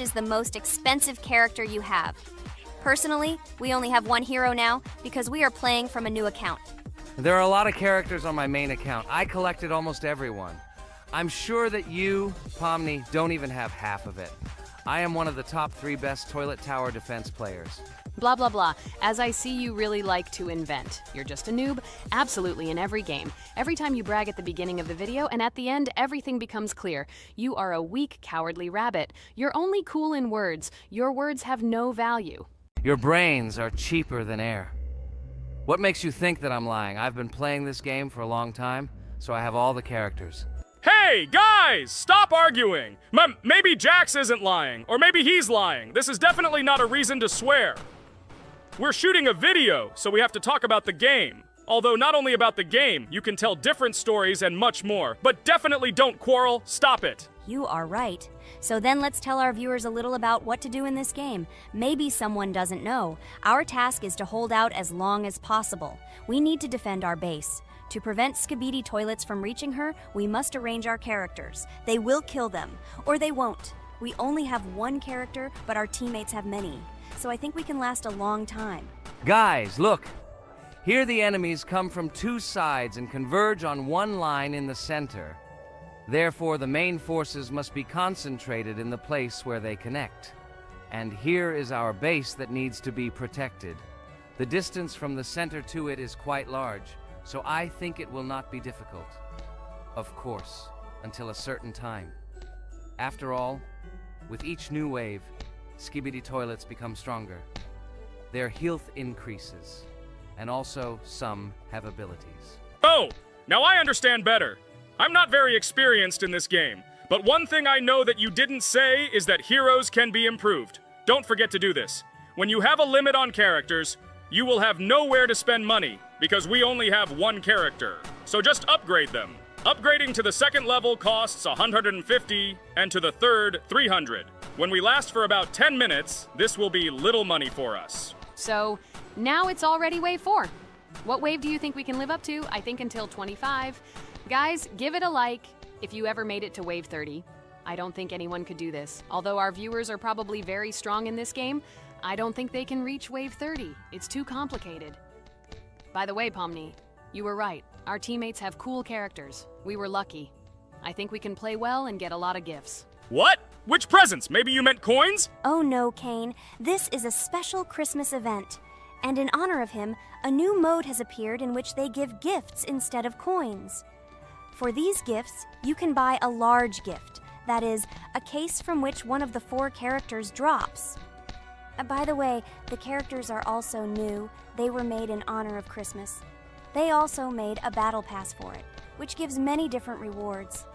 is the most expensive character you have. Personally, we only have one hero now because we are playing from a new account. There are a lot of characters on my main account. I collected almost everyone. I'm sure that you, Pomni, don't even have half of it. I am one of the top 3 best toilet tower defense players. Blah, blah, blah. As I see, you really like to invent. You're just a noob, absolutely in every game. Every time you brag at the beginning of the video, and at the end, everything becomes clear. You are a weak, cowardly rabbit. You're only cool in words. Your words have no value. Your brains are cheaper than air. What makes you think that I'm lying? I've been playing this game for a long time, so I have all the characters. Hey, guys! Stop arguing! Maybe Jax isn't lying, or maybe he's lying. This is definitely not a reason to swear. We're shooting a video, so we have to talk about the game. Although not only about the game, you can tell different stories and much more. But definitely don't quarrel. Stop it. You are right. So then let's tell our viewers a little about what to do in this game. Maybe someone doesn't know. Our task is to hold out as long as possible. We need to defend our base. To prevent Skibidi Toilets from reaching her, we must arrange our characters. They will kill them, or they won't. We only have one character, but our teammates have many. So I think we can last a long time. Guys, look! Here the enemies come from 2 sides and converge on one line in the center. Therefore, the main forces must be concentrated in the place where they connect. And here is our base that needs to be protected. The distance from the center to it is quite large, so I think it will not be difficult. Of course, until a certain time. After all, with each new wave, Skibidi Toilets become stronger. Their health increases, and also some have abilities. Oh, now I understand better. I'm not very experienced in this game, but one thing I know that you didn't say is that heroes can be improved. Don't forget to do this. When you have a limit on characters, you will have nowhere to spend money, because we only have one character. So just upgrade them. Upgrading to the 2nd level costs 150, and to the 3rd, 300. When we last for about 10 minutes, this will be little money for us. So, now it's already wave 4. What wave do you think we can live up to? I think until 25. Guys, give it a like if you ever made it to wave 30. I don't think anyone could do this. Although our viewers are probably very strong in this game, I don't think they can reach wave 30. It's too complicated. By the way, Pomni, you were right. Our teammates have cool characters. We were lucky. I think we can play well and get a lot of gifts. What? Which presents? Maybe you meant coins? Oh no, Kane. This is a special Christmas event. And in honor of him, a new mode has appeared in which they give gifts instead of coins. For these gifts, you can buy a large gift. That is, a case from which one of the 4 characters drops. By the way, the characters are also new. They were made in honor of Christmas. They also made a battle pass for it, which gives many different rewards.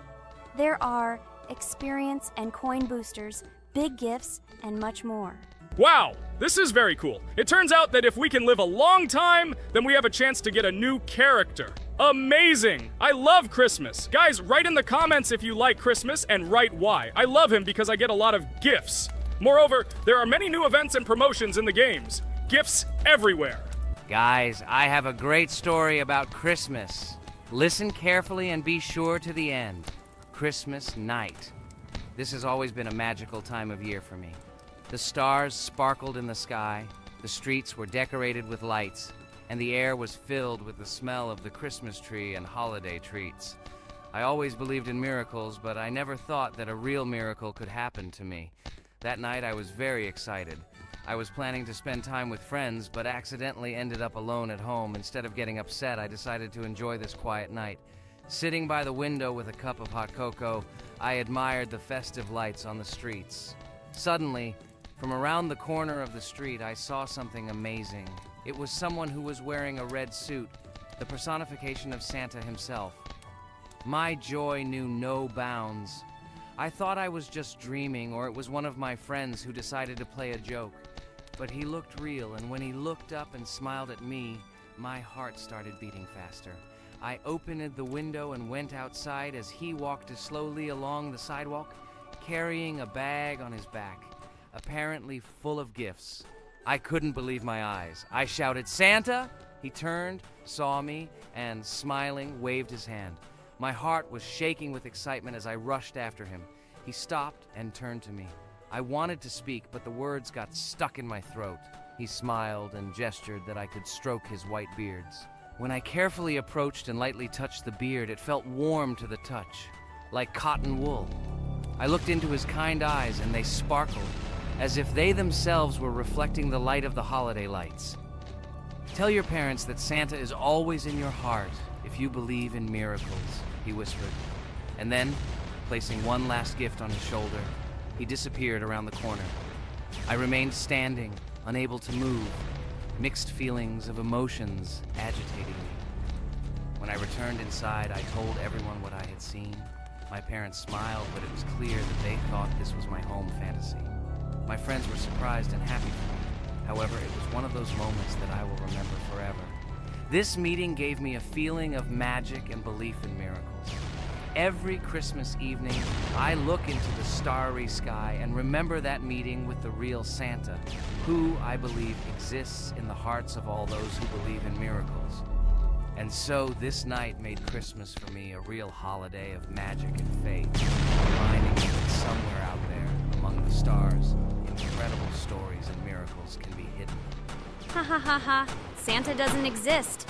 There are experience and coin boosters, big gifts, and much more. Wow, this is very cool. It turns out that if we can live a long time, then we have a chance to get a new character. Amazing! I love Christmas. Guys, write in the comments if you like Christmas and write why. I love him because I get a lot of gifts. Moreover, there are many new events and promotions in the games. Gifts everywhere. Guys, I have a great story about Christmas. Listen carefully and be sure to the end. Christmas night. This has always been a magical time of year for me. The stars sparkled in the sky, the streets were decorated with lights, and the air was filled with the smell of the Christmas tree and holiday treats. I always believed in miracles, but I never thought that a real miracle could happen to me. That night I was very excited. I was planning to spend time with friends, but accidentally ended up alone at home. Instead of getting upset, I decided to enjoy this quiet night. Sitting by the window with a cup of hot cocoa, I admired the festive lights on the streets. Suddenly, from around the corner of the street, I saw something amazing. It was someone who was wearing a red suit, the personification of Santa himself. My joy knew no bounds. I thought I was just dreaming, or it was one of my friends who decided to play a joke. But he looked real, and when he looked up and smiled at me, my heart started beating faster. I opened the window and went outside as he walked slowly along the sidewalk, carrying a bag on his back, apparently full of gifts. I couldn't believe my eyes. I shouted, "Santa!" He turned, saw me, and smiling, waved his hand. My heart was shaking with excitement as I rushed after him. He stopped and turned to me. I wanted to speak, but the words got stuck in my throat. He smiled and gestured that I could stroke his white beards. When I carefully approached and lightly touched the beard, it felt warm to the touch, like cotton wool. I looked into his kind eyes, and they sparkled, as if they themselves were reflecting the light of the holiday lights. Tell your parents that Santa is always in your heart if you believe in miracles, he whispered. And then, placing one last gift on his shoulder, he disappeared around the corner. I remained standing, unable to move, mixed feelings of emotions agitating me. When I returned inside, I told everyone what I had seen. My parents smiled, but it was clear that they thought this was my home fantasy. My friends were surprised and happy for me. However, it was one of those moments that I will remember forever. This meeting gave me a feeling of magic and belief in miracles. Every Christmas evening, I look into the starry sky and remember that meeting with the real Santa, who, I believe, exists in the hearts of all those who believe in miracles. And so this night made Christmas for me a real holiday of magic and faith, reminding me that somewhere out there, among the stars, incredible stories and miracles can be hidden. Ha ha ha ha. Santa doesn't exist.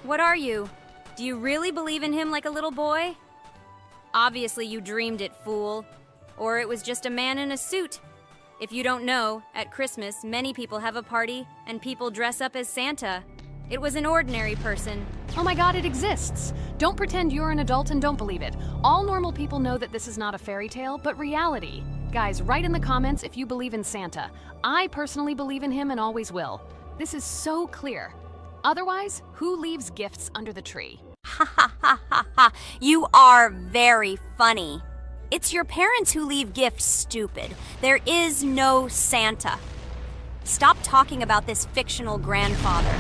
What are you? Do you really believe in him like a little boy? Obviously you dreamed it, fool. Or it was just a man in a suit. If you don't know, at Christmas, many people have a party and people dress up as Santa. It was an ordinary person. Oh my god, it exists! Don't pretend you're an adult and don't believe it. All normal people know that this is not a fairy tale, but reality. Guys, write in the comments if you believe in Santa. I personally believe in him and always will. This is so clear. Otherwise, who leaves gifts under the tree? Ha ha ha ha ha. You are very funny. It's your parents who leave gifts, stupid. There is no Santa. Stop talking about this fictional grandfather.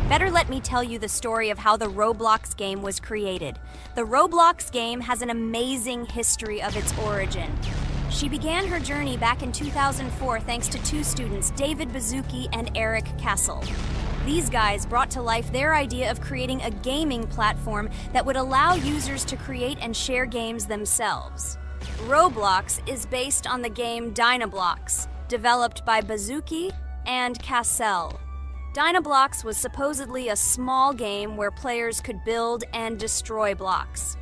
Better let me tell you the story of how the Roblox game was created. The Roblox game has an amazing history of its origin. She began her journey back in 2004 thanks to two students, David Bazuki and Eric Castle. These guys brought to life their idea of creating a gaming platform that would allow users to create and share games themselves. Roblox is based on the game Blox, developed by Bazuki and Castle. Blox was supposedly a small game where players could build and destroy blocks.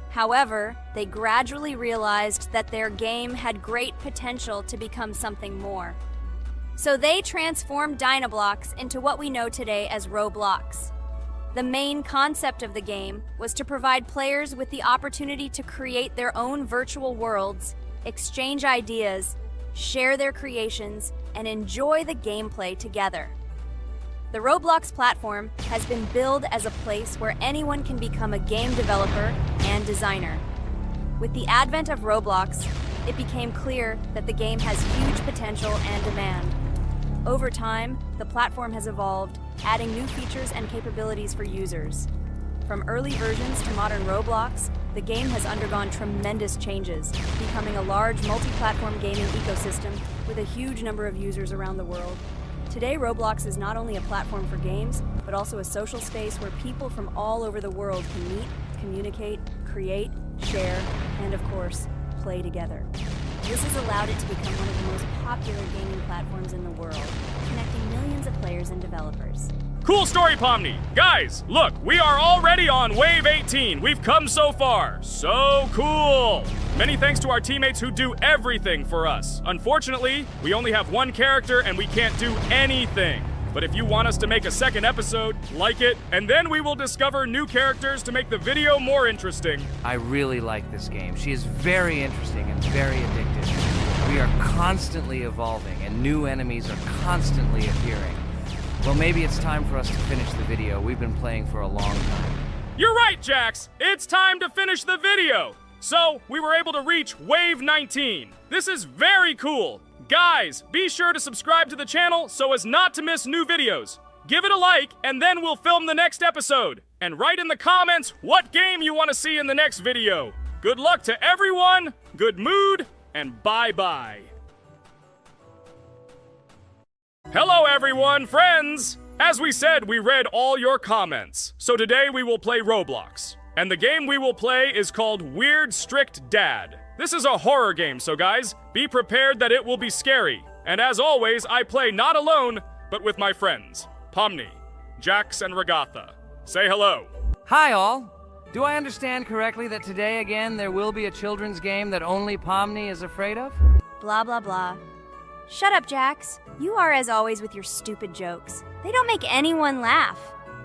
However, they gradually realized that their game had great potential to become something more. So they transformed Blox into what we know today as Roblox. The main concept of the game was to provide players with the opportunity to create their own virtual worlds, exchange ideas, share their creations, and enjoy the gameplay together. The Roblox platform has been billed as a place where anyone can become a game developer and designer. With the advent of Roblox, it became clear that the game has huge potential and demand. Over time, the platform has evolved, adding new features and capabilities for users. From early versions to modern Roblox, the game has undergone tremendous changes, becoming a large multi-platform gaming ecosystem with a huge number of users around the world. Today, Roblox is not only a platform for games, but also a social space where people from all over the world can meet, communicate, create, share, and of course, play together. This has allowed it to become one of the most popular gaming platforms in the world, connecting millions of players and developers. Cool story, Pomni. Guys, look, we are already on Wave 18. We've come so far. So cool. Many thanks to our teammates who do everything for us. Unfortunately, we only have one character and we can't do anything. But if you want us to make a second episode, like it, and then we will discover new characters to make the video more interesting. I really like this game. She is very interesting and very addictive. We are constantly evolving and new enemies are constantly appearing. Well, maybe it's time for us to finish the video. We've been playing for a long time. You're right, Jax. It's time to finish the video. So, we were able to reach Wave 19. This is very cool. Guys, be sure to subscribe to the channel so as not to miss new videos. Give it a like, and then we'll film the next episode. And write in the comments what game you want to see in the next video. Good luck to everyone, good mood, and bye-bye. Hello everyone, friends! As we said, we read all your comments. So today we will play Roblox. And the game we will play is called Weird Strict Dad. This is a horror game, so guys, be prepared that it will be scary. And as always, I play not alone, but with my friends, Pomni, Jax, and Regatha. Say hello. Hi, all. Do I understand correctly that today again there will be a children's game that only Pomni is afraid of? Blah, blah, blah. Shut up, Jax. You are as always with your stupid jokes. They don't make anyone laugh.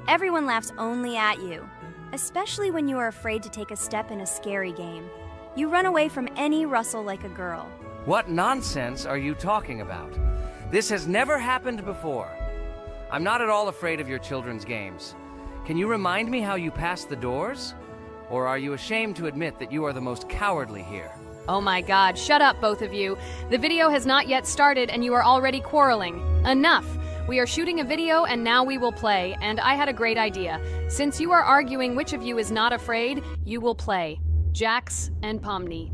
Everyone laughs only at you, especially when you are afraid to take a step in a scary game. You run away from any rustle like a girl. What nonsense are you talking about? This has never happened before. I'm not at all afraid of your children's games. Can you remind me how you passed the doors? Or are you ashamed to admit that you are the most cowardly here? Oh my god, shut up, both of you. The video has not yet started and you are already quarreling. Enough! We are shooting a video and now we will play, and I had a great idea. Since you are arguing which of you is not afraid, you will play. Jax and Pomni.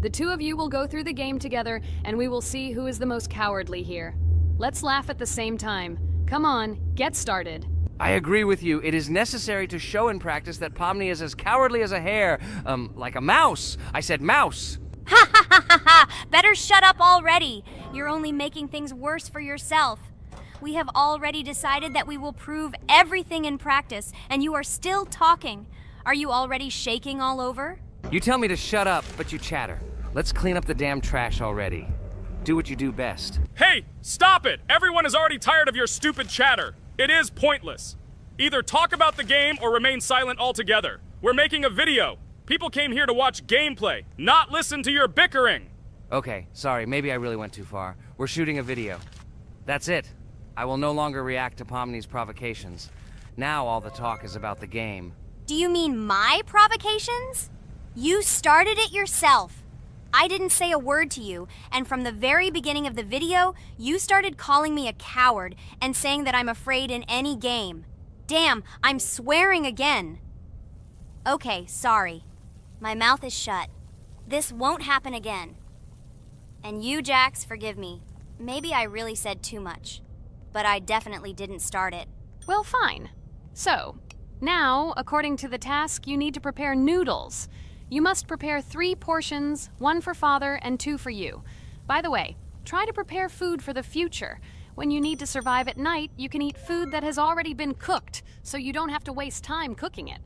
The two of you will go through the game together and we will see who is the most cowardly here. Let's laugh at the same time. Come on, get started. I agree with you. It is necessary to show in practice that Pomni is as cowardly as a hare. Like a mouse. I said mouse. Ha ha ha ha ha! Better shut up already. You're only making things worse for yourself. We have already decided that we will prove everything in practice, and you are still talking. Are you already shaking all over? You tell me to shut up, but you chatter. Let's clean up the damn trash already. Do what you do best. Hey, stop it! Everyone is already tired of your stupid chatter. It is pointless. Either talk about the game or remain silent altogether. We're making a video. People came here to watch gameplay, not listen to your bickering. Okay, sorry, maybe I really went too far. We're shooting a video. That's it. I will no longer react to Pomni's provocations. Now all the talk is about the game. Do you mean my provocations? You started it yourself. I didn't say a word to you, and from the very beginning of the video, you started calling me a coward and saying that I'm afraid in any game. Damn, I'm swearing again. Okay, sorry. My mouth is shut. This won't happen again. And you, Jax, forgive me. Maybe I really said too much, but I definitely didn't start it. Well, fine. So, now, according to the task, you need to prepare noodles. You must prepare 3 portions, 1 for Father and 2 for you. By the way, try to prepare food for the future. When you need to survive at night, you can eat food that has already been cooked, so you don't have to waste time cooking it.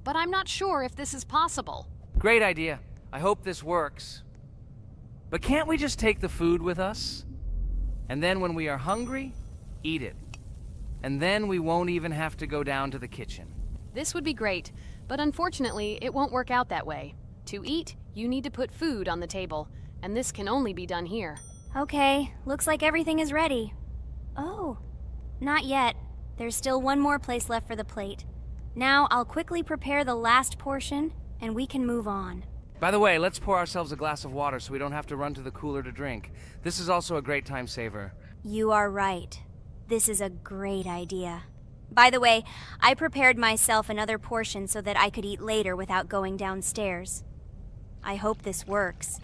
But I'm not sure if this is possible. Great idea. I hope this works. But can't we just take the food with us? And then when we are hungry, eat it. And then we won't even have to go down to the kitchen. This would be great, but unfortunately, it won't work out that way. To eat, you need to put food on the table, and this can only be done here. Okay, looks like everything is ready. Oh, not yet. There's still one more place left for the plate. Now I'll quickly prepare the last portion, and we can move on. By the way, let's pour ourselves a glass of water so we don't have to run to the cooler to drink. This is also a great time saver. You are right. This is a great idea. By the way, I prepared myself another portion so that I could eat later without going downstairs. I hope this works.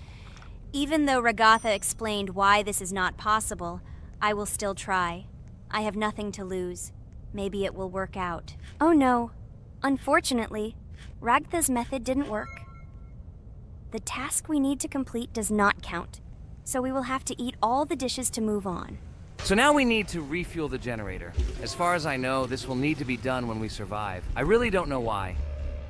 Even though Regatha explained why this is not possible, I will still try. I have nothing to lose. Maybe it will work out. Oh no. Unfortunately, Ragtha's method didn't work. The task we need to complete does not count, so we will have to eat all the dishes to move on. So now we need to refuel the generator. As far as I know, this will need to be done when we survive. I really don't know why.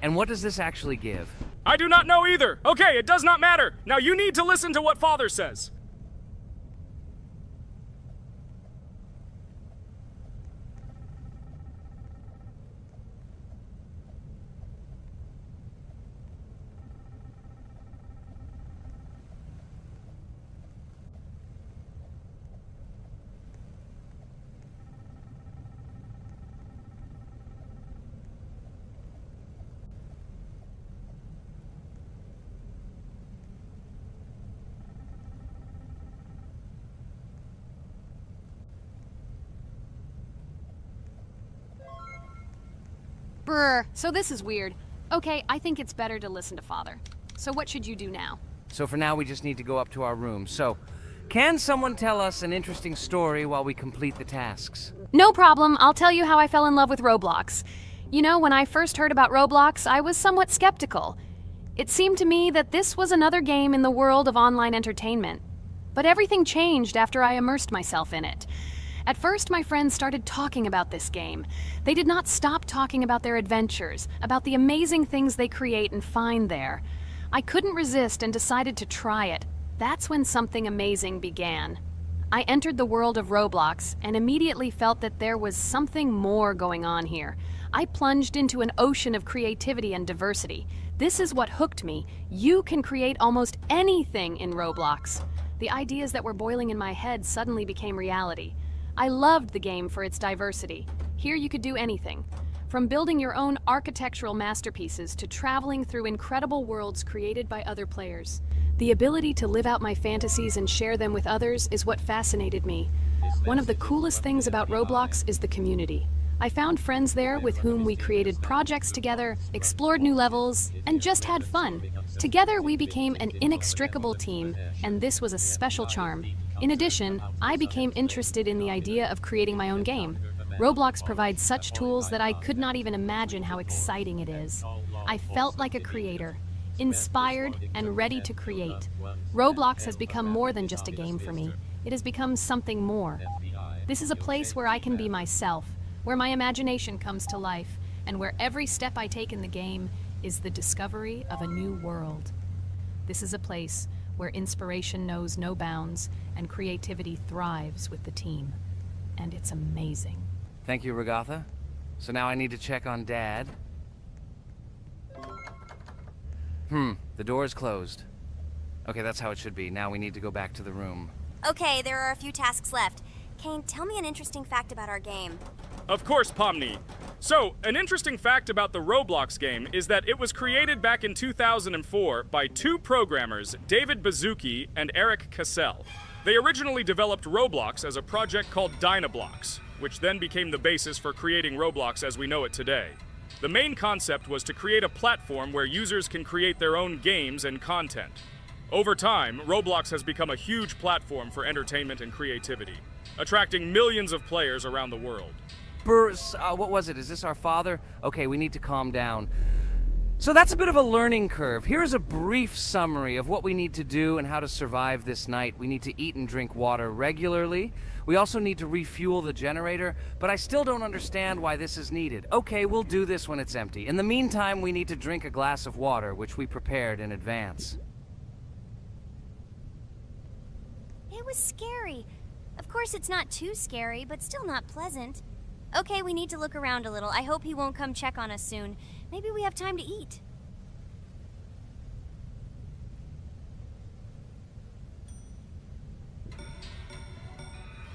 And what does this actually give? I do not know either. Okay, it does not matter. Now you need to listen to what Father says. Brr, so this is weird. Okay, I think it's better to listen to Father. So what should you do now? So for now, we just need to go up to our room. So, can someone tell us an interesting story while we complete the tasks? No problem, I'll tell you how I fell in love with Roblox. You know, when I first heard about Roblox, I was somewhat skeptical. It seemed to me that this was another game in the world of online entertainment. But everything changed after I immersed myself in it. At first, my friends started talking about this game. They did not stop talking about their adventures, about the amazing things they create and find there. I couldn't resist and decided to try it. That's when something amazing began. I entered the world of Roblox and immediately felt that there was something more going on here. I plunged into an ocean of creativity and diversity. This is what hooked me. You can create almost anything in Roblox. The ideas that were boiling in my head suddenly became reality. I loved the game for its diversity. Here you could do anything. From building your own architectural masterpieces to traveling through incredible worlds created by other players. The ability to live out my fantasies and share them with others is what fascinated me. One of the coolest things about Roblox is the community. I found friends there with whom we created projects together, explored new levels, and just had fun. Together we became an inextricable team, and this was a special charm. In addition, I became interested in the idea of creating my own game. Roblox provides such tools that I could not even imagine how exciting it is. I felt like a creator, inspired and ready to create. Roblox has become more than just a game for me. It has become something more. This is a place where I can be myself, where my imagination comes to life, and where every step I take in the game is the discovery of a new world. This is a place where inspiration knows no bounds and creativity thrives with the team. And it's amazing. Thank you, Regatha. So now I need to check on Dad. The door is closed. Okay, that's how it should be. Now we need to go back to the room. Okay, there are a few tasks left. Kane, tell me an interesting fact about our game. Of course, Pomni. So, an interesting fact about the Roblox game is that it was created back in 2004 by two programmers, David Baszucki and Eric Cassell. They originally developed Roblox as a project called Blox, which then became the basis for creating Roblox as we know it today. The main concept was to create a platform where users can create their own games and content. Over time, Roblox has become a huge platform for entertainment and creativity, attracting millions of players around the world. What was it? Is this our father? Okay, we need to calm down. So that's a bit of a learning curve. Here's a brief summary of what we need to do and how to survive this night. We need to eat and drink water regularly. We also need to refuel the generator, but I still don't understand why this is needed. Okay, we'll do this when it's empty. In the meantime, we need to drink a glass of water, which we prepared in advance. It was scary. Of course, it's not too scary, but still not pleasant. Okay, we need to look around a little. I hope he won't come check on us soon. Maybe we have time to eat.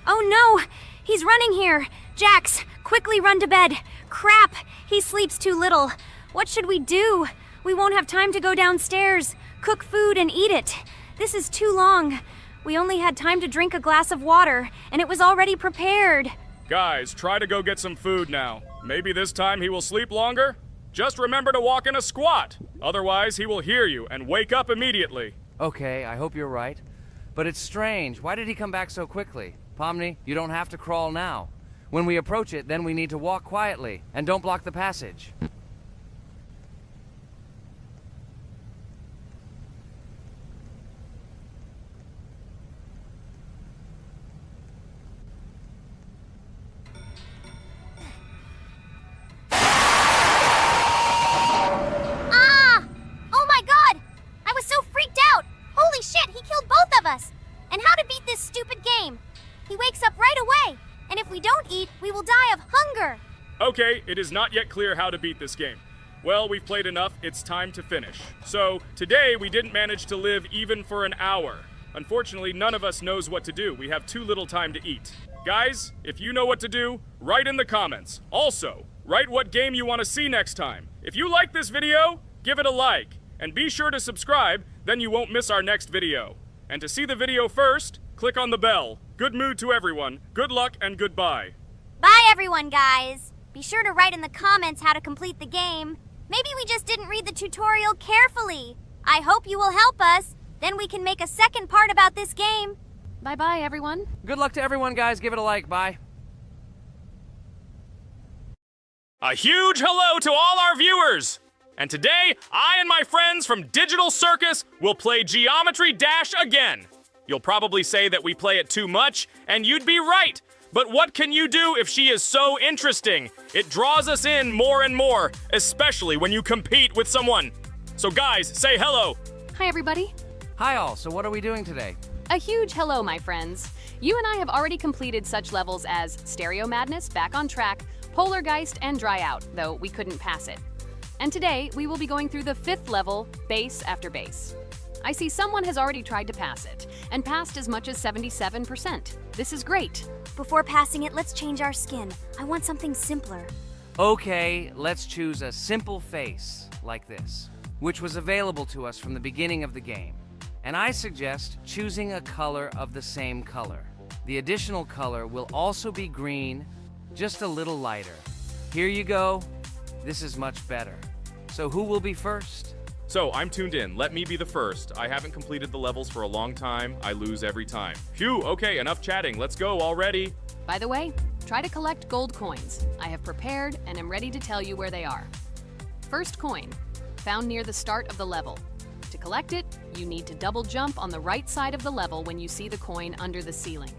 Oh no! He's running here! Jax, quickly run to bed! Crap! He sleeps too little. What should we do? We won't have time to go downstairs, cook food, and eat it. This is too long. We only had time to drink a glass of water, and it was already prepared. Guys, try to go get some food now. Maybe this time he will sleep longer? Just remember to walk in a squat. Otherwise, he will hear you and wake up immediately. Okay, I hope you're right. But it's strange. Why did he come back so quickly? Pomni, you don't have to crawl now. When we approach it, then we need to walk quietly. And don't block the passage. And how to beat this stupid game. He wakes up right away, and if we don't eat, we will die of hunger. Okay, it is not yet clear how to beat this game. Well, we've played enough, it's time to finish. So, today we didn't manage to live even for an hour. Unfortunately, none of us knows what to do. We have too little time to eat. Guys, if you know what to do, write in the comments. Also, write what game you want to see next time. If you like this video, give it a like. And be sure to subscribe, then you won't miss our next video. And to see the video first, click on the bell. Good mood to everyone. Good luck and goodbye. Bye everyone, guys. Be sure to write in the comments how to complete the game. Maybe we just didn't read the tutorial carefully. I hope you will help us. Then we can make a second part about this game. Bye-bye, everyone. Good luck to everyone, guys. Give it a like. Bye. A huge hello to all our viewers! And today, I and my friends from Digital Circus will play Geometry Dash again. You'll probably say that we play it too much, and you'd be right. But what can you do if she is so interesting? It draws us in more and more, especially when you compete with someone. So guys, say hello. Hi, everybody. Hi all, so what are we doing today? A huge hello, my friends. You and I have already completed such levels as Stereo Madness, Back on Track, Polargeist, and Dry Out, though we couldn't pass it. And today, we will be going through the 5th level, Base After Base. I see someone has already tried to pass it, and passed as much as 77%. This is great. Before passing it, let's change our skin. I want something simpler. Okay, let's choose a simple face, like this, which was available to us from the beginning of the game. And I suggest choosing a color of the same color. The additional color will also be green, just a little lighter. Here you go. This is much better. So who will be first? So, I'm tuned in. Let me be the first. I haven't completed the levels for a long time. I lose every time. Phew, okay, enough chatting. Let's go already. By the way, try to collect gold coins. I have prepared and am ready to tell you where they are. First coin, found near the start of the level. To collect it, you need to double jump on the right side of the level when you see the coin under the ceiling.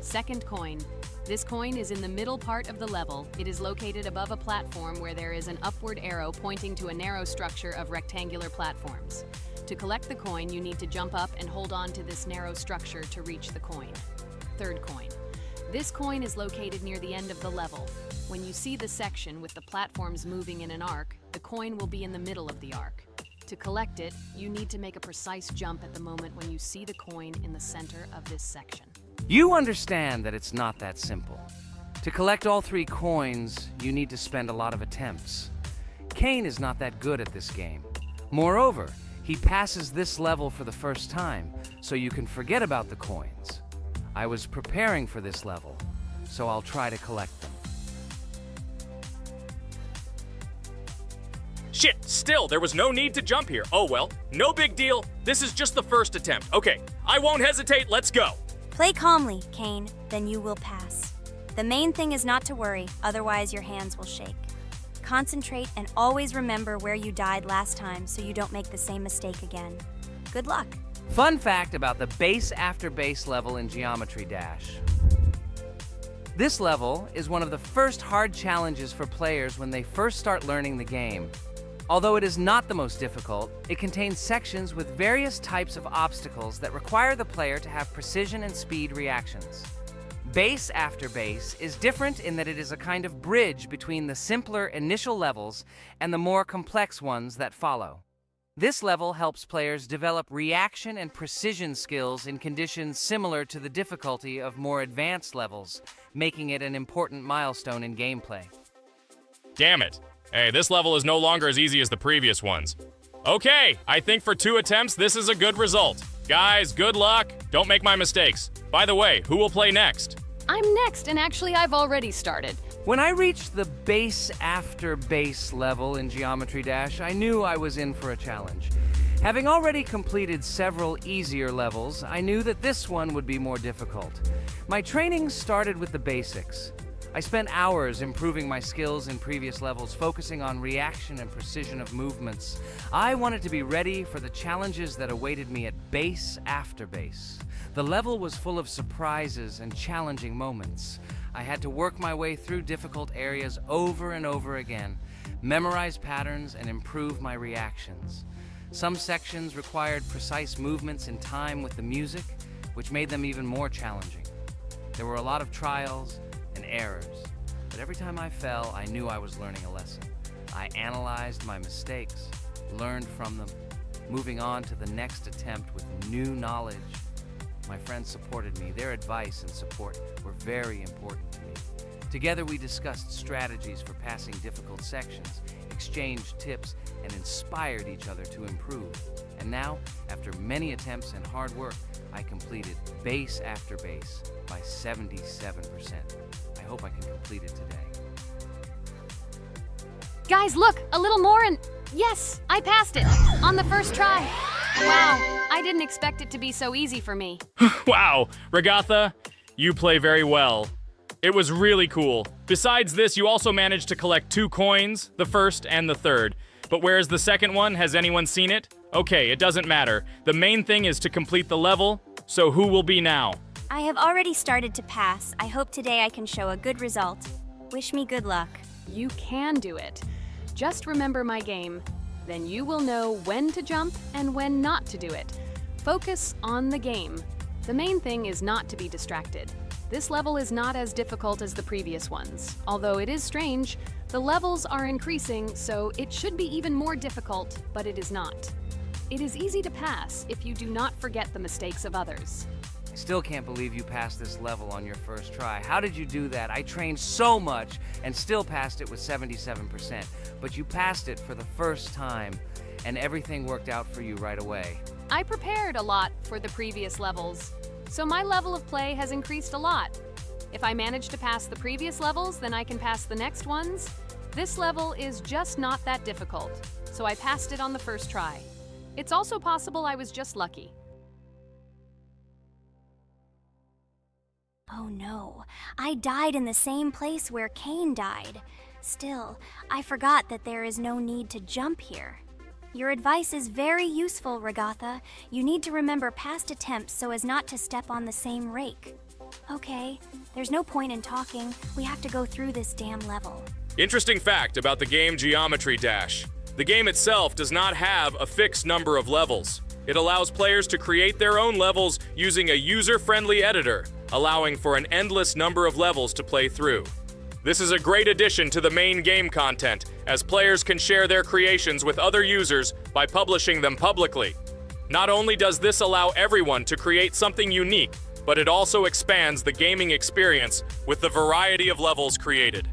Second coin. This coin is in the middle part of the level. It is located above a platform where there is an upward arrow pointing to a narrow structure of rectangular platforms. To collect the coin, you need to jump up and hold on to this narrow structure to reach the coin. Third coin. This coin is located near the end of the level. When you see the section with the platforms moving in an arc, the coin will be in the middle of the arc. To collect it, you need to make a precise jump at the moment when you see the coin in the center of this section. You understand that it's not that simple. To collect all 3 coins, you need to spend a lot of attempts. Kane is not that good at this game. Moreover, he passes this level for the first time, so you can forget about the coins. I was preparing for this level, so I'll try to collect them. Shit, still, there was no need to jump here. Oh well, no big deal. This is just the first attempt. Okay, I won't hesitate, let's go. Play calmly, Kane, then you will pass. The main thing is not to worry, otherwise your hands will shake. Concentrate and always remember where you died last time so you don't make the same mistake again. Good luck. Fun fact about the Base After Base level in Geometry Dash. This level is one of the first hard challenges for players when they first start learning the game. Although it is not the most difficult, it contains sections with various types of obstacles that require the player to have precision and speed reactions. Base After Base is different in that it is a kind of bridge between the simpler initial levels and the more complex ones that follow. This level helps players develop reaction and precision skills in conditions similar to the difficulty of more advanced levels, making it an important milestone in gameplay. Damn it. Hey, this level is no longer as easy as the previous ones. Okay, I think for 2 attempts, this is a good result. Guys, good luck. Don't make my mistakes. By the way, who will play next? I'm next, and actually I've already started. When I reached the Base After Base level in Geometry Dash, I knew I was in for a challenge. Having already completed several easier levels, I knew that this one would be more difficult. My training started with the basics. I spent hours improving my skills in previous levels, focusing on reaction and precision of movements. I wanted to be ready for the challenges that awaited me at Base After Base. The level was full of surprises and challenging moments. I had to work my way through difficult areas over and over again, memorize patterns, and improve my reactions. Some sections required precise movements in time with the music, which made them even more challenging. There were a lot of trials and errors, but every time I fell, I knew I was learning a lesson. I analyzed my mistakes, learned from them, moving on to the next attempt with new knowledge. My friends supported me. Their advice and support were very important to me. Together we discussed strategies for passing difficult sections, exchanged tips, and inspired each other to improve. And now, after many attempts and hard work, I completed Base After Base by 77%. I hope I can complete it today. Guys, look, a little more and yes, I passed it on the first try. Wow, I didn't expect it to be so easy for me. Wow, Regatha, you play very well. It was really cool. Besides this, you also managed to collect 2 coins, the first and the third. But where's the second one? Has anyone seen it? Okay, it doesn't matter. The main thing is to complete the level, so who will be now? I have already started to pass. I hope today I can show a good result. Wish me good luck. You can do it. Just remember my game. Then you will know when to jump and when not to do it. Focus on the game. The main thing is not to be distracted. This level is not as difficult as the previous ones. Although it is strange, the levels are increasing, so it should be even more difficult, but it is not. It is easy to pass if you do not forget the mistakes of others. I still can't believe you passed this level on your first try. How did you do that? I trained so much and still passed it with 77%. But you passed it for the first time, and everything worked out for you right away. I prepared a lot for the previous levels, so my level of play has increased a lot. If I manage to pass the previous levels, then I can pass the next ones. This level is just not that difficult, so I passed it on the first try. It's also possible I was just lucky. Oh no, I died in the same place where Cain died. Still, I forgot that there is no need to jump here. Your advice is very useful, Ragatha. You need to remember past attempts so as not to step on the same rake. Okay, there's no point in talking. We have to go through this damn level. Interesting fact about the game Geometry Dash. The game itself does not have a fixed number of levels. It allows players to create their own levels using a user-friendly editor, allowing for an endless number of levels to play through. This is a great addition to the main game content, as players can share their creations with other users by publishing them publicly. Not only does this allow everyone to create something unique, but it also expands the gaming experience with the variety of levels created.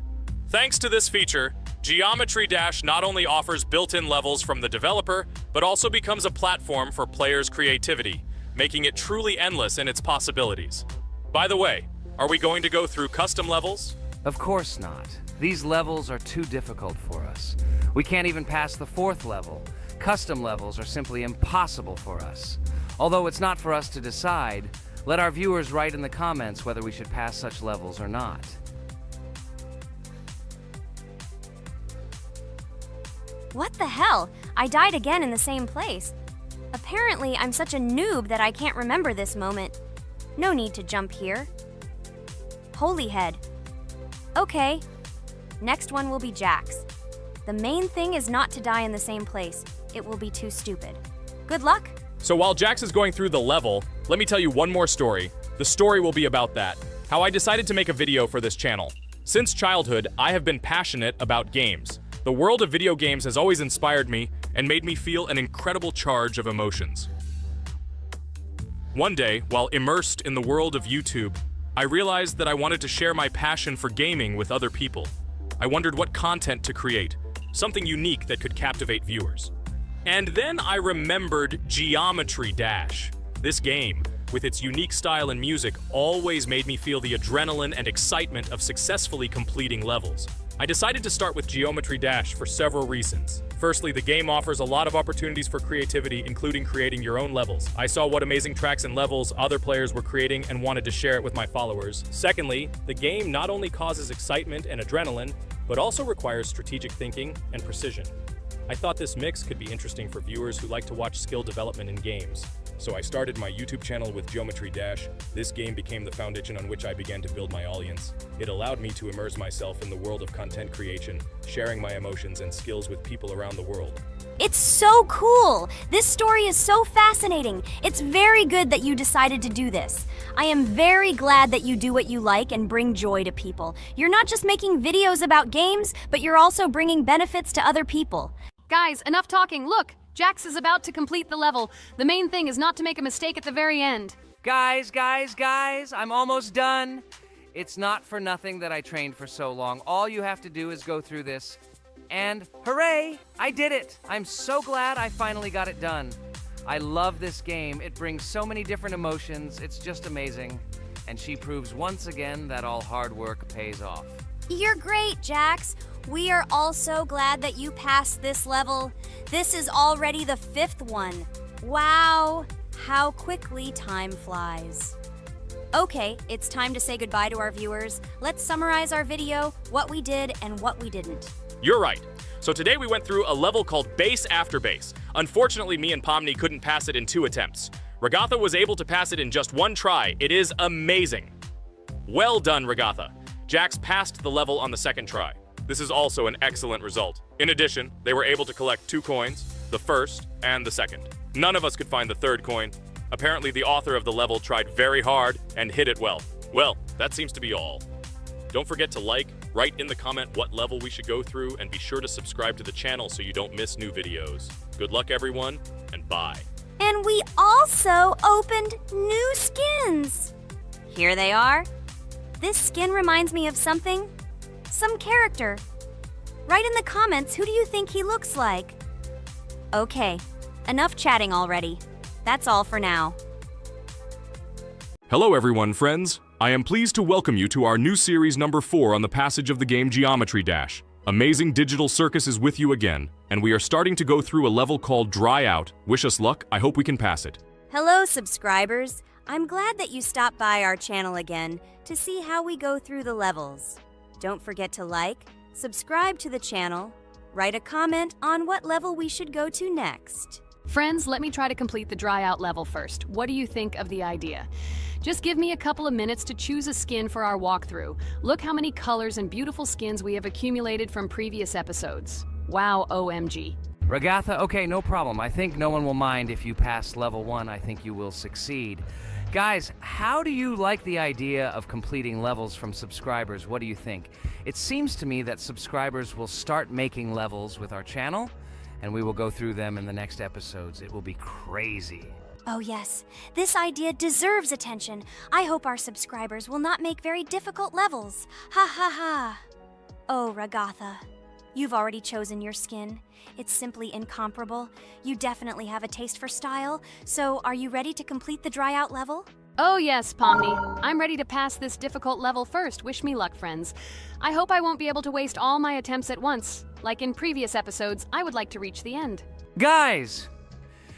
Thanks to this feature, Geometry Dash not only offers built-in levels from the developer, but also becomes a platform for players' creativity, making it truly endless in its possibilities. By the way, are we going to go through custom levels? Of course not. These levels are too difficult for us. We can't even pass the fourth level. Custom levels are simply impossible for us. Although it's not for us to decide, let our viewers write in the comments whether we should pass such levels or not. What the hell? I died again in the same place. Apparently, I'm such a noob that I can't remember this moment. No need to jump here. Holy head. Okay. Next one will be Jax. The main thing is not to die in the same place. It will be too stupid. Good luck. So while Jax is going through the level, let me tell you one more story. The story will be about that. How I decided to make a video for this channel. Since childhood, I have been passionate about games. The world of video games has always inspired me and made me feel an incredible charge of emotions. One day, while immersed in the world of YouTube, I realized that I wanted to share my passion for gaming with other people. I wondered what content to create, something unique that could captivate viewers. And then I remembered Geometry Dash. This game, with its unique style and music, always made me feel the adrenaline and excitement of successfully completing levels. I decided to start with Geometry Dash for several reasons. Firstly, the game offers a lot of opportunities for creativity, including creating your own levels. I saw what amazing tracks and levels other players were creating and wanted to share it with my followers. Secondly, the game not only causes excitement and adrenaline, but also requires strategic thinking and precision. I thought this mix could be interesting for viewers who like to watch skill development in games. So I started my YouTube channel with Geometry Dash. This game became the foundation on which I began to build my audience. It allowed me to immerse myself in the world of content creation, sharing my emotions and skills with people around the world. It's so cool! This story is so fascinating. It's very good that you decided to do this. I am very glad that you do what you like and bring joy to people. You're not just making videos about games, but you're also bringing benefits to other people. Guys, enough talking. Look, Jax is about to complete the level. The main thing is not to make a mistake at the very end. Guys, I'm almost done. It's not for nothing that I trained for so long. All you have to do is go through this. And hooray, I did it. I'm so glad I finally got it done. I love this game. It brings so many different emotions. It's just amazing. And she proves once again that all hard work pays off. You're great, Jax. We are all so glad that you passed this level. This is already the 5th one. Wow, how quickly time flies. Okay, it's time to say goodbye to our viewers. Let's summarize our video, what we did and what we didn't. You're right. So today we went through a level called Base After Base. Unfortunately, me and Pomni couldn't pass it in 2 attempts. Ragatha was able to pass it in just 1 try. It is amazing. Well done, Ragatha. Jax passed the level on the 2nd try. This is also an excellent result. In addition, they were able to collect 2 coins, the 1st and the 2nd. None of us could find the 3rd coin. Apparently, the author of the level tried very hard and hit it well. Well, that seems to be all. Don't forget to like, write in the comment what level we should go through, and be sure to subscribe to the channel so you don't miss new videos. Good luck, everyone, and bye. And we also opened new skins. Here they are. This skin reminds me of something. Some character. Write in the comments, who do you think he looks like? Okay, enough chatting already. That's all for now. Hello everyone, friends. I am pleased to welcome you to our new series number 4 on the passage of the game Geometry Dash. Amazing Digital Circus is with you again, and we are starting to go through a level called Dry Out. Wish us luck, I hope we can pass it. Hello, subscribers. I'm glad that you stopped by our channel again to see how we go through the levels. Don't forget to like, subscribe to the channel, write a comment on what level we should go to next. Friends, let me try to complete the dry out level first. What do you think of the idea? Just give me a couple of minutes to choose a skin for our walkthrough. Look how many colors and beautiful skins we have accumulated from previous episodes. Wow, OMG. Ragatha, okay, no problem. I think no one will mind if you pass level 1. I think you will succeed. Guys, how do you like the idea of completing levels from subscribers? What do you think? It seems to me that subscribers will start making levels with our channel, and we will go through them in the next episodes. It will be crazy. Oh yes, this idea deserves attention. I hope our subscribers will not make very difficult levels. Ha ha ha. Oh, Ragatha, you've already chosen your skin. It's simply incomparable. You definitely have a taste for style. So, are you ready to complete the dry out level? Oh yes, Pomni. I'm ready to pass this difficult level first. Wish me luck, friends. I hope I won't be able to waste all my attempts at once. Like in previous episodes, I would like to reach the end. Guys!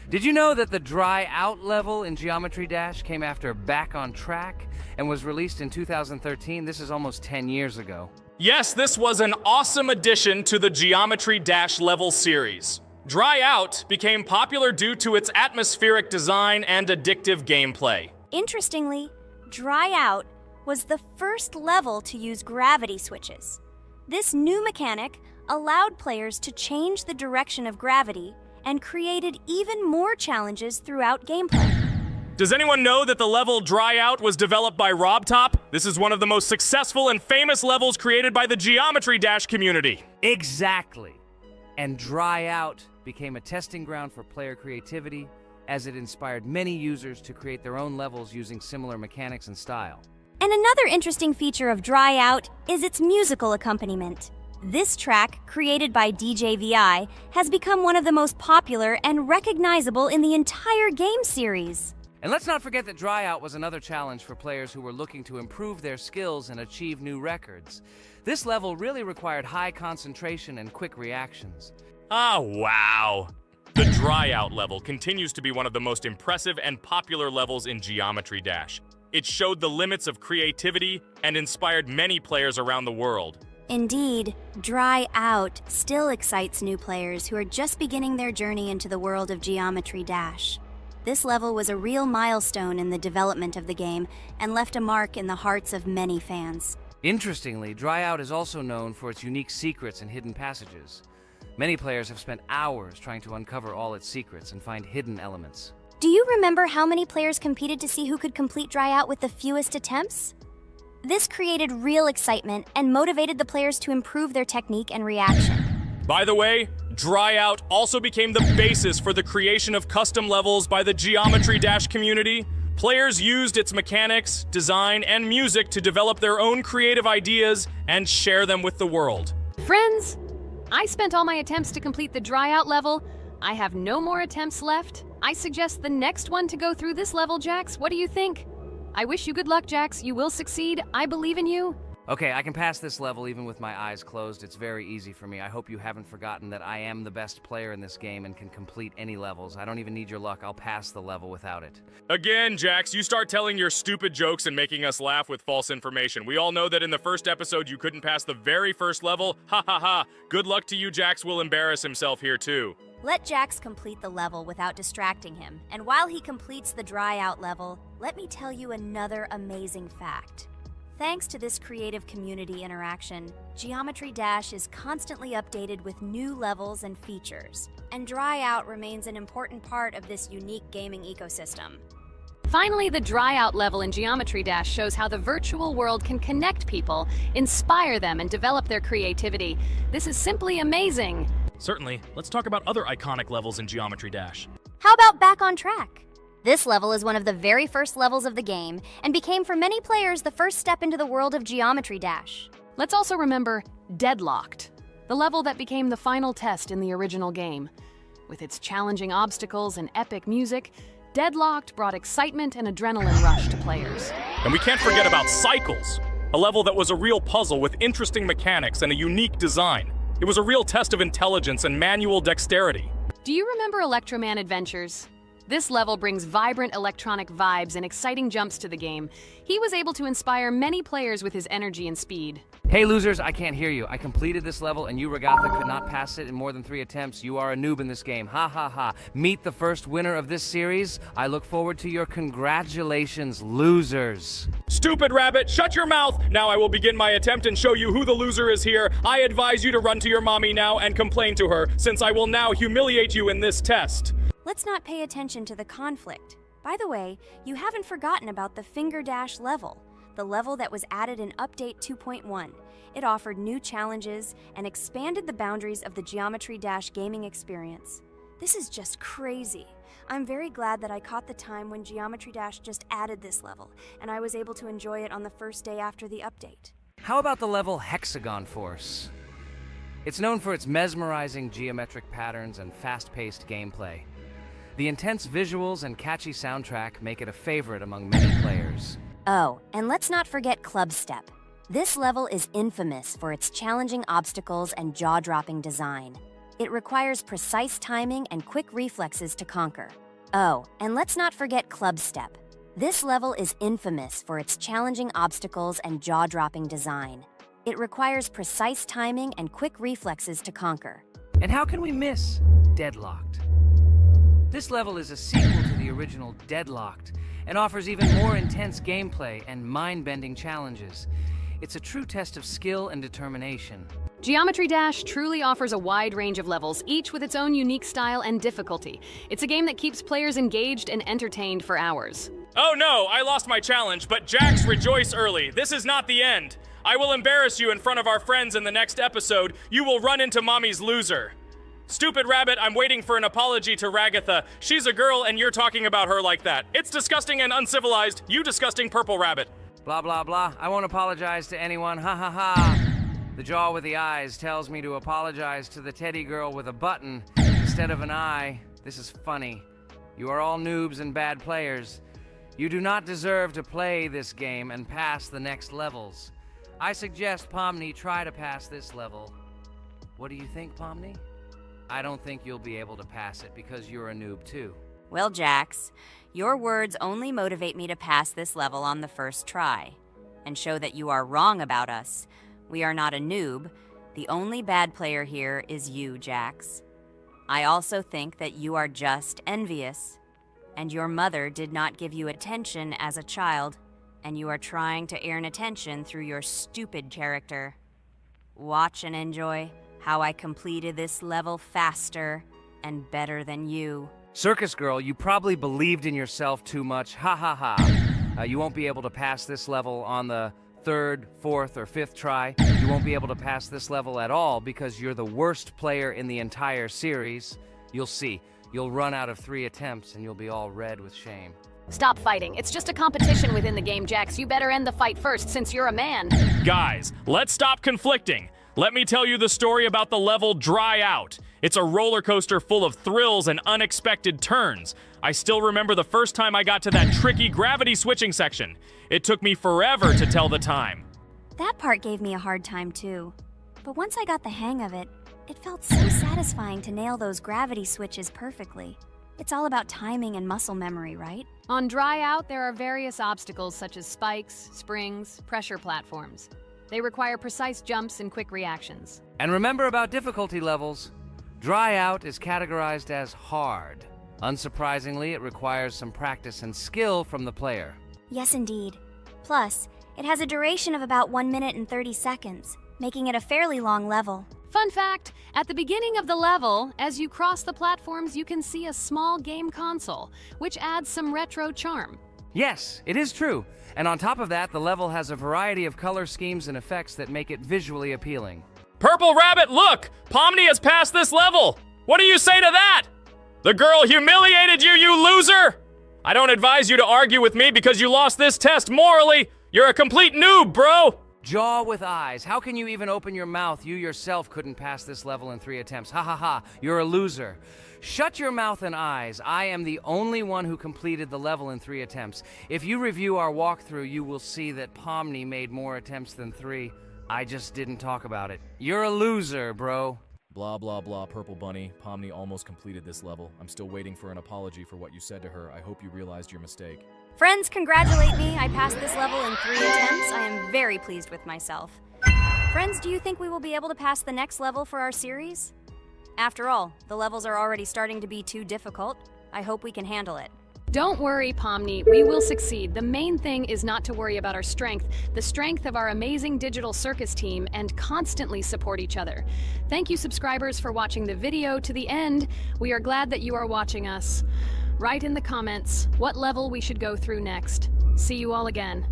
Did you know that the Dry Out level in Geometry Dash came after Back on Track and was released in 2013? This is almost 10 years ago. Yes, this was an awesome addition to the Geometry Dash level series. Dry Out became popular due to its atmospheric design and addictive gameplay. Interestingly, Dry Out was the first level to use gravity switches. This new mechanic allowed players to change the direction of gravity and created even more challenges throughout gameplay. Does anyone know that the level Dry Out was developed by RobTop? This is one of the most successful and famous levels created by the Geometry Dash community. Exactly. And Dry Out became a testing ground for player creativity, as it inspired many users to create their own levels using similar mechanics and style. And another interesting feature of Dry Out is its musical accompaniment. This track, created by DJ VI, has become one of the most popular and recognizable in the entire game series. And let's not forget that Dry Out was another challenge for players who were looking to improve their skills and achieve new records. This level really required high concentration and quick reactions. Oh, wow. The Dry Out level continues to be one of the most impressive and popular levels in Geometry Dash. It showed the limits of creativity and inspired many players around the world. Indeed, Dry Out still excites new players who are just beginning their journey into the world of Geometry Dash. This level was a real milestone in the development of the game and left a mark in the hearts of many fans. Interestingly, Dry Out is also known for its unique secrets and hidden passages. Many players have spent hours trying to uncover all its secrets and find hidden elements. Do you remember how many players competed to see who could complete Dry Out with the fewest attempts? This created real excitement and motivated the players to improve their technique and reaction. By the way, Dry Out also became the basis for the creation of custom levels by the Geometry Dash community. Players used its mechanics, design, and music to develop their own creative ideas and share them with the world. Friends, I spent all my attempts to complete the Dry Out level. I have no more attempts left. I suggest the next one to go through this level, Jax. What do you think? I wish you good luck, Jax. You will succeed. I believe in you. Okay, I can pass this level even with my eyes closed. It's very easy for me. I hope you haven't forgotten that I am the best player in this game and can complete any levels. I don't even need your luck. I'll pass the level without it. Again, Jax, you start telling your stupid jokes and making us laugh with false information. We all know that in the first episode you couldn't pass the very first level. Ha ha ha. Good luck to you, Jax will embarrass himself here too. Let Jax complete the level without distracting him. And while he completes the dry out level, let me tell you another amazing fact. Thanks to this creative community interaction, Geometry Dash is constantly updated with new levels and features, and Dry Out remains an important part of this unique gaming ecosystem. Finally, the Dry Out level in Geometry Dash shows how the virtual world can connect people, inspire them, and develop their creativity. This is simply amazing. Certainly. Let's talk about other iconic levels in Geometry Dash. How about Back on Track? This level is one of the very first levels of the game and became for many players the first step into the world of Geometry Dash. Let's also remember Deadlocked, the level that became the final test in the original game. With its challenging obstacles and epic music, Deadlocked brought excitement and adrenaline rush to players. And we can't forget about Cycles, a level that was a real puzzle with interesting mechanics and a unique design. It was a real test of intelligence and manual dexterity. Do you remember Electroman Adventures? This level brings vibrant electronic vibes and exciting jumps to the game. He was able to inspire many players with his energy and speed. Hey losers, I can't hear you. I completed this level and you, Regatha, could not pass it in more than 3 attempts. You are a noob in this game. Ha ha ha. Meet the first winner of this series. I look forward to your congratulations, losers. Stupid rabbit, shut your mouth! Now I will begin my attempt and show you who the loser is here. I advise you to run to your mommy now and complain to her, since I will now humiliate you in this test. Let's not pay attention to the conflict. By the way, you haven't forgotten about the Finger Dash level, the level that was added in Update 2.1. It offered new challenges and expanded the boundaries of the Geometry Dash gaming experience. This is just crazy. I'm very glad that I caught the time when Geometry Dash just added this level, and I was able to enjoy it on the first day after the update. How about the level Hexagon Force? It's known for its mesmerizing geometric patterns and fast-paced gameplay. The intense visuals and catchy soundtrack make it a favorite among many players. Oh, and let's not forget Club Step. This level is infamous for its challenging obstacles and jaw-dropping design. It requires precise timing and quick reflexes to conquer. Oh, and let's not forget Club Step. This level is infamous for its challenging obstacles and jaw-dropping design. It requires precise timing and quick reflexes to conquer. And how can we miss Deadlocked? This level is a sequel to the original Deadlocked and offers even more intense gameplay and mind-bending challenges. It's a true test of skill and determination. Geometry Dash truly offers a wide range of levels, each with its own unique style and difficulty. It's a game that keeps players engaged and entertained for hours. Oh no, I lost my challenge, but Jax, rejoice early. This is not the end. I will embarrass you in front of our friends in the next episode. You will run into mommy's loser. Stupid rabbit, I'm waiting for an apology to Ragatha. She's a girl and you're talking about her like that. It's disgusting and uncivilized, you disgusting purple rabbit. Blah, blah, blah. I won't apologize to anyone. Ha ha ha. The jaw with the eyes tells me to apologize to the teddy girl with a button instead of an eye. This is funny. You are all noobs and bad players. You do not deserve to play this game and pass the next levels. I suggest Pomni try to pass this level. What do you think, Pomni? I don't think you'll be able to pass it because you're a noob too. Well, Jax, your words only motivate me to pass this level on the first try, and show that you are wrong about us. We are not a noob. The only bad player here is you, Jax. I also think that you are just envious, and your mother did not give you attention as a child, and you are trying to earn attention through your stupid character. Watch and enjoy how I completed this level faster and better than you. Circus girl, you probably believed in yourself too much. Ha ha ha. You won't be able to pass this level on the 3rd, 4th, or 5th try. You won't be able to pass this level at all because you're the worst player in the entire series. You'll see. You'll run out of 3 attempts and you'll be all red with shame. Stop fighting. It's just a competition within the game, Jax. You better end the fight first since you're a man. Guys, let's stop conflicting. Let me tell you the story about the level Dry Out. It's a roller coaster full of thrills and unexpected turns. I still remember the first time I got to that tricky gravity switching section. It took me forever to tell the time. That part gave me a hard time too. But once I got the hang of it, it felt so satisfying to nail those gravity switches perfectly. It's all about timing and muscle memory, right? On Dry Out, there are various obstacles such as spikes, springs, pressure platforms. They require precise jumps and quick reactions. And remember about difficulty levels. Dry Out is categorized as hard. Unsurprisingly, it requires some practice and skill from the player. Yes, indeed. Plus, it has a duration of about 1 minute and 30 seconds, making it a fairly long level. Fun fact, at the beginning of the level, as you cross the platforms, you can see a small game console, which adds some retro charm. Yes, it is true. And on top of that, the level has a variety of color schemes and effects that make it visually appealing. Purple Rabbit, look! Pomni has passed this level! What do you say to that? The girl humiliated you, you loser! I don't advise you to argue with me because you lost this test morally. You're a complete noob, bro! Jaw with eyes. How can you even open your mouth? You yourself couldn't pass this level in 3 attempts. Ha ha ha. You're a loser. Shut your mouth and eyes. I am the only one who completed the level in 3 attempts. If you review our walkthrough, you will see that Pomni made more attempts than 3. I just didn't talk about it. You're a loser, bro. Blah, blah, blah, Purple Bunny. Pomni almost completed this level. I'm still waiting for an apology for what you said to her. I hope you realized your mistake. Friends, congratulate me. I passed this level in 3 attempts. I am very pleased with myself. Friends, do you think we will be able to pass the next level for our series? After all, the levels are already starting to be too difficult. I hope we can handle it. Don't worry, Pomni, we will succeed. The main thing is not to worry about our strength, the strength of our amazing digital circus team, and constantly support each other. Thank you, subscribers, for watching the video to the end. We are glad that you are watching us. Write in the comments what level we should go through next. See you all again.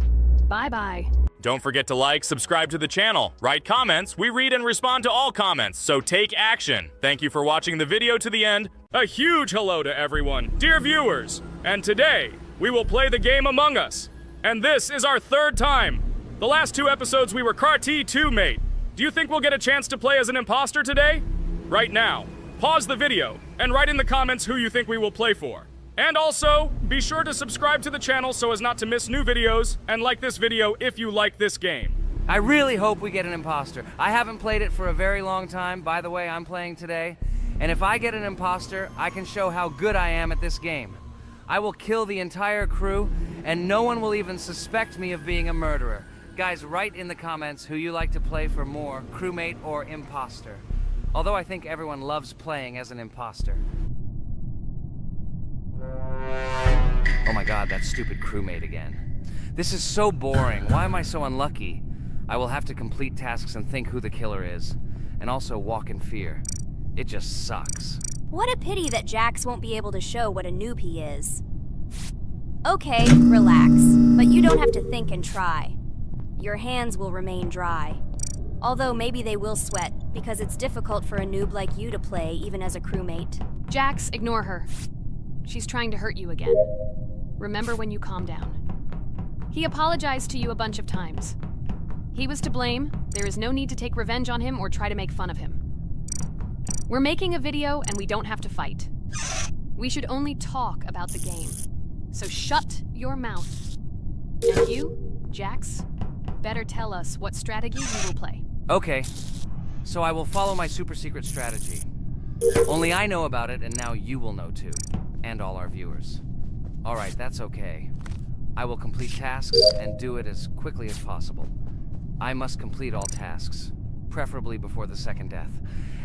Bye-bye. Don't forget to like, subscribe to the channel, write comments. We read and respond to all comments, so take action. Thank you for watching the video to the end. A huge hello to everyone, dear viewers. And today, we will play the game Among Us. And this is our 3rd time. The last 2 episodes we were Carti 2 mate. Do you think we'll get a chance to play as an imposter today? Right now, pause the video and write in the comments who you think we will play for. And also, be sure to subscribe to the channel so as not to miss new videos, and like this video if you like this game. I really hope we get an imposter. I haven't played it for a very long time. By the way, I'm playing today. And if I get an imposter, I can show how good I am at this game. I will kill the entire crew, and no one will even suspect me of being a murderer. Guys, write in the comments who you like to play for more, crewmate or imposter. Although I think everyone loves playing as an imposter. Oh my god, that stupid crewmate again. This is so boring. Why am I so unlucky? I will have to complete tasks and think who the killer is. And also walk in fear. It just sucks. What a pity that Jax won't be able to show what a noob he is. Okay, relax. But you don't have to think and try. Your hands will remain dry. Although maybe they will sweat, because it's difficult for a noob like you to play, even as a crewmate. Jax, ignore her. She's trying to hurt you again. Remember when you calm down. He apologized to you a bunch of times. He was to blame. There is no need to take revenge on him or try to make fun of him. We're making a video and we don't have to fight. We should only talk about the game. So shut your mouth. And you, Jax, better tell us what strategy you will play. Okay, so I will follow my super secret strategy. Only I know about it, and now you will know too. And all our viewers. Alright, that's okay. I will complete tasks and do it as quickly as possible. I must complete all tasks, preferably before the second death.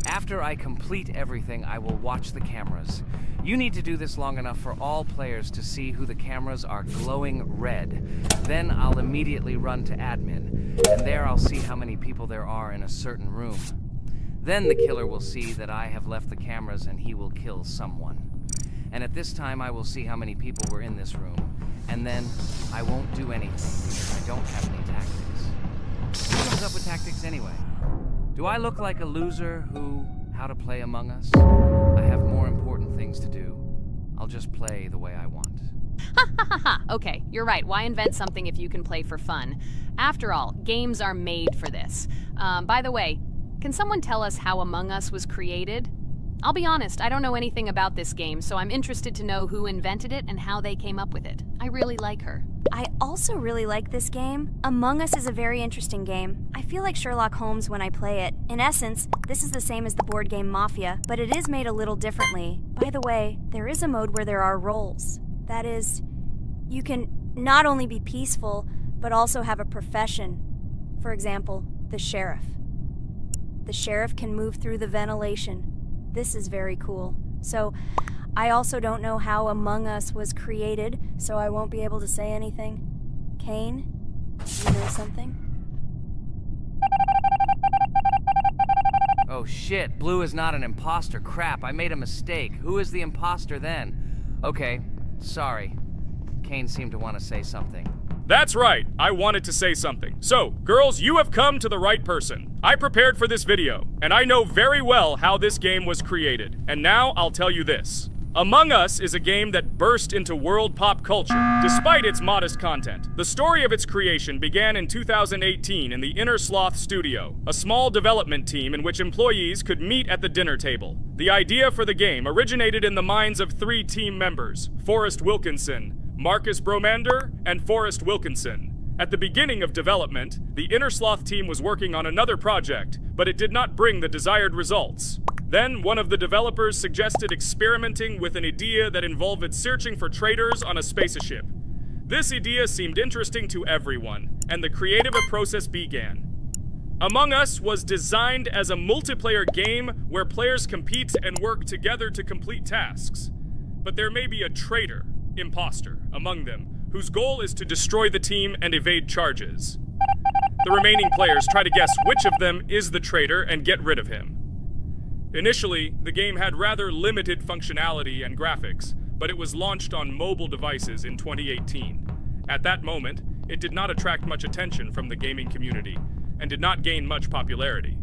After I complete everything, I will watch the cameras. You need to do this long enough for all players to see who the cameras are glowing red. Then I'll immediately run to admin, and there I'll see how many people there are in a certain room. Then the killer will see that I have left the cameras and he will kill someone. And at this time I will see how many people were in this room. And then I won't do anything because I don't have any tactics. Who comes up with tactics anyway? Do I look like a loser who, how to play Among Us? I have more important things to do. I'll just play the way I want. Ha ha ha ha! Okay, you're right. Why invent something if you can play for fun? After all, games are made for this. By the way, can someone tell us how Among Us was created? I'll be honest, I don't know anything about this game, so I'm interested to know who invented it and how they came up with it. I really like her. I also really like this game. Among Us is a very interesting game. I feel like Sherlock Holmes when I play it. In essence, this is the same as the board game Mafia, but it is made a little differently. By the way, there is a mode where there are roles. That is, you can not only be peaceful, but also have a profession. For example, the sheriff. The sheriff can move through the ventilation. This is very cool. So, I also don't know how Among Us was created, so I won't be able to say anything. Kane, you know something? Oh shit, Blue is not an imposter. Crap, I made a mistake. Who is the imposter then? Okay, sorry. Kane seemed to want to say something. That's right, I wanted to say something. So, girls, you have come to the right person. I prepared for this video, and I know very well how this game was created. And now I'll tell you this. Among Us is a game that burst into world pop culture, despite its modest content. The story of its creation began in 2018 in the Inner Sloth Studio, a small development team in which employees could meet at the dinner table. The idea for the game originated in the minds of 3 team members, Forrest Wilkinson, Marcus Bromander, and Forrest Wilkinson. At the beginning of development, the Inner Sloth team was working on another project, but it did not bring the desired results. Then, one of the developers suggested experimenting with an idea that involved searching for traitors on a spaceship. This idea seemed interesting to everyone, and the creative process began. Among Us was designed as a multiplayer game where players compete and work together to complete tasks. But there may be a traitor, imposter, among them, whose goal is to destroy the team and evade charges. The remaining players try to guess which of them is the traitor and get rid of him. Initially, the game had rather limited functionality and graphics, but it was launched on mobile devices in 2018. At that moment, it did not attract much attention from the gaming community, and did not gain much popularity.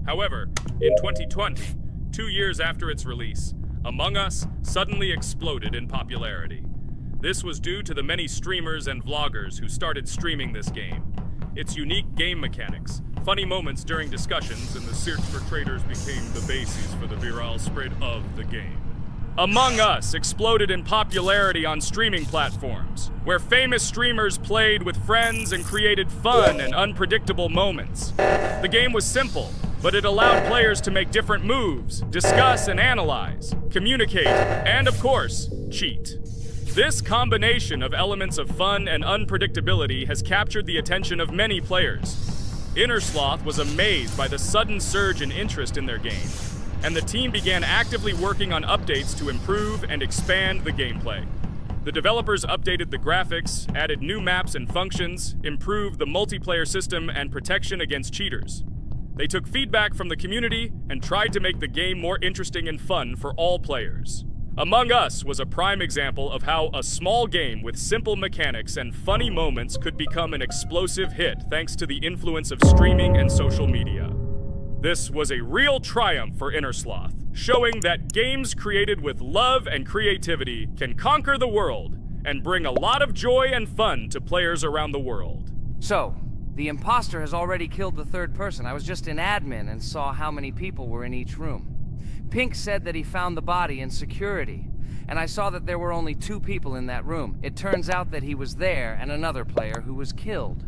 However, in 2020, 2 years after its release, Among Us suddenly exploded in popularity. This was due to the many streamers and vloggers who started streaming this game. Its unique game mechanics, funny moments during discussions, and the search for traitors became the basis for the viral spread of the game. Among Us exploded in popularity on streaming platforms, where famous streamers played with friends and created fun and unpredictable moments. The game was simple, but it allowed players to make different moves, discuss and analyze, communicate, and of course, cheat. This combination of elements of fun and unpredictability has captured the attention of many players. Inner Sloth was amazed by the sudden surge in interest in their game, and the team began actively working on updates to improve and expand the gameplay. The developers updated the graphics, added new maps and functions, improved the multiplayer system and protection against cheaters. They took feedback from the community and tried to make the game more interesting and fun for all players. Among Us was a prime example of how a small game with simple mechanics and funny moments could become an explosive hit thanks to the influence of streaming and social media. This was a real triumph for Inner Sloth, showing that games created with love and creativity can conquer the world and bring a lot of joy and fun to players around the world. So, the imposter has already killed the third person. I was just in admin and saw how many people were in each room. Pink said that he found the body in security, and I saw that there were only 2 people in that room. It turns out that he was there and another player who was killed.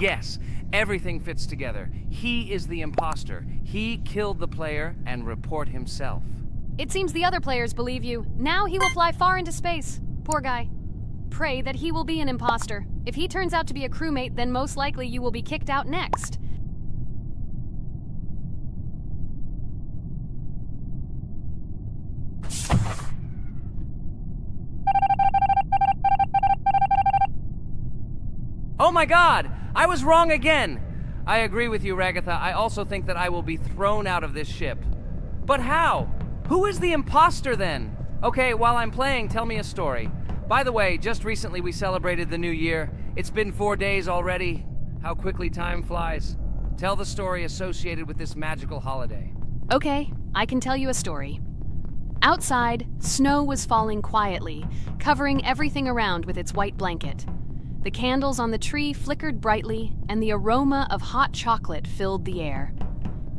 Yes, everything fits together. He is the imposter. He killed the player and report himself. It seems the other players believe you. Now he will fly far into space. Poor guy. Pray that he will be an imposter. If he turns out to be a crewmate, then most likely you will be kicked out next. Oh my god! I was wrong again! I agree with you, Ragatha. I also think that I will be thrown out of this ship. But how? Who is the imposter then? Okay, while I'm playing, tell me a story. By the way, just recently we celebrated the new year. It's been 4 days already. How quickly time flies. Tell the story associated with this magical holiday. Okay, I can tell you a story. Outside, snow was falling quietly, covering everything around with its white blanket. The candles on the tree flickered brightly, and the aroma of hot chocolate filled the air.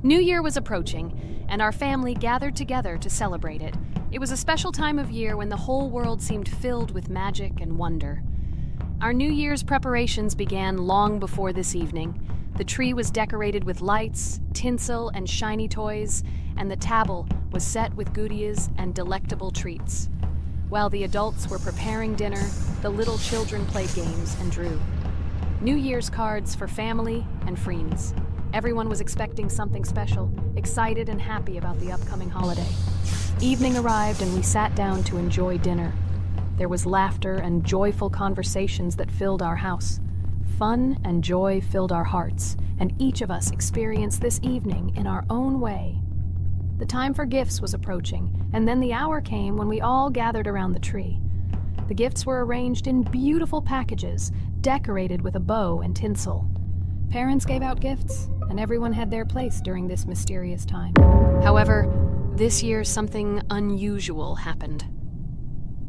New Year was approaching, and our family gathered together to celebrate it. It was a special time of year when the whole world seemed filled with magic and wonder. Our New Year's preparations began long before this evening. The tree was decorated with lights, tinsel, and shiny toys, and the table was set with goodies and delectable treats. While the adults were preparing dinner, the little children played games and drew. New Year's cards for family and friends. Everyone was expecting something special, excited and happy about the upcoming holiday. Evening arrived and we sat down to enjoy dinner. There was laughter and joyful conversations that filled our house. Fun and joy filled our hearts, and each of us experienced this evening in our own way. The time for gifts was approaching, and then the hour came when we all gathered around the tree. The gifts were arranged in beautiful packages, decorated with a bow and tinsel. Parents gave out gifts, and everyone had their place during this mysterious time. However, this year something unusual happened.